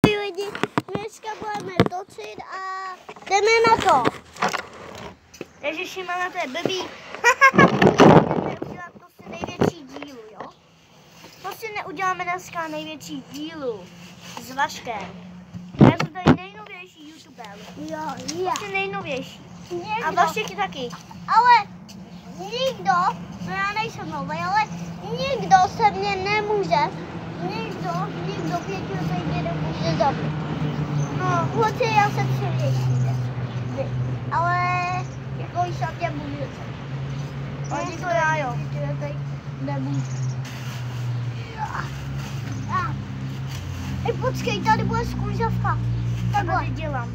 Ahoj lidi, dneska budeme točit a jdeme na to. Ježišimana, to je blbý. Jdeme udělat prostě největší dílu, jo? Prostě neuděláme dneska největší dílu s Vaškem. Já jsem tady nejnovější youtuber. Jo. Prostě nejnovější. Někdo, A Vašek taky. ale nikdo, no já nejsem nový, ale nikdo se mě nemůže, nikdo 5 let mě nemůže zabít. No, protože já jsem silnější. Ale jako již jsem tě můžu zabít. Ale To já jo. Nemůžu. Ej, počkej, tady bude skůžavka. Takhle. Tady dělám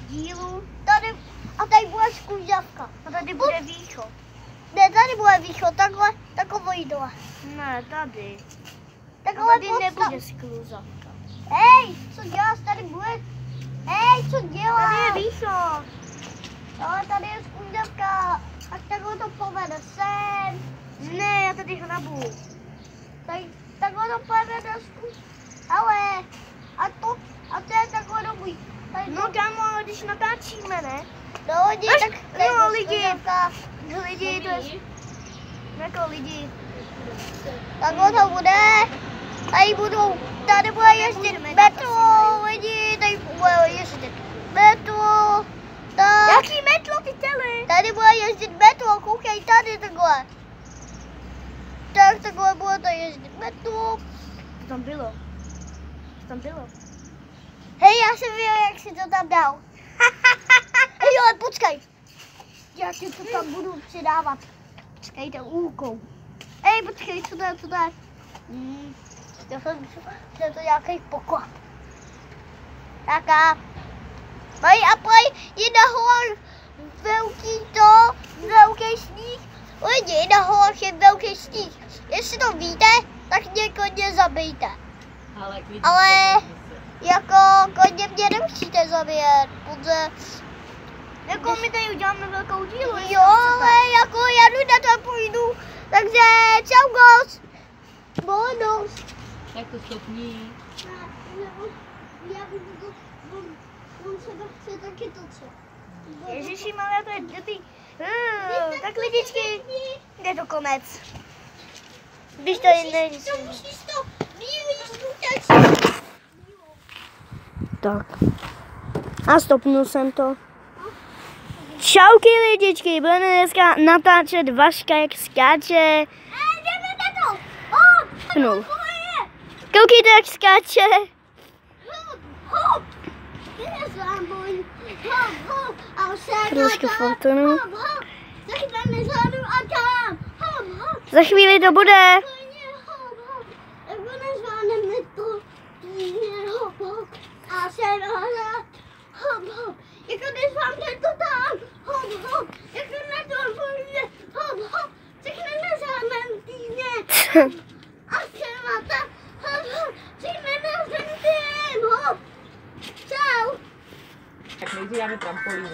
dílu. Tady bude skůžavka. A tady bude východ. Ne, tady bude východ, takhle jídla. Ne, tady. A Takhle tady nebude skluzavka. Hej, co děláš, tady bude? Hej, co děláš? Tady je východ. Ale tady je skůžavka. Tak takhle to povede sem. Ne, já tady hrabu. Takhle to povede do skůžavka. Ale, a to je takhle dobrý. No kámo, ale když natáčíme, ne? No lidi, Až- tak no, lidi. skůžavka. Lidi, to je... Jako lidi. Takhle to bude. Tady bude jezdit metro, lidi, tady bude jezdit metro. Tak, Jaký metro, ty tele? tady bude jezdit metro, koukej tady takhle. Tak takhle bude to jezdit metro. Co tam bylo? Co tam bylo? Hej, já jsem věděl, jak si to tam dal. Hej, ale počkej. Já ti to tam budu přidávat. Počkejte, úkou. Hej, počkej, co to je? Já jsem myslel, že je to nějaký poklad. Tak a je nahoře velký sníh. Lidi, nahoře je velký sníh. Jestli to víte, tak mě klidně zabijte. Ale jako klidně mě nemusíte zabíjet, protože... Jako my tady uděláme velkou dílu. Jo, ale jako já jdu na to půjdu. Takže čau gos. Bonus. Tak to stopni. Já budu se chce taky točit. Ježišimana, to je blbý. Tak lidičky, jde to konec. Když tady není. Musíš to vývíš, Tak. A stopnul jsem to. Čauky lidičky, budeme dneska natáčet Vaška, jak skáče. jdeme na to. Pnul. Koukejte, jak skáče. Hop. Trošku fortunu. Zachytáme zádu a tam. Hop. Za chvíli to bude. Jak nezvládneme to, hop. A se nahrát. Hop. Jako nezvládneme to tam. Hop. Jako na to půjde. Hop. Všechno nezvládneme týdně. A se na to. Hop. Všechno nezvládneme. Hop. Čau. Tak nejdřív dáme trampolínu.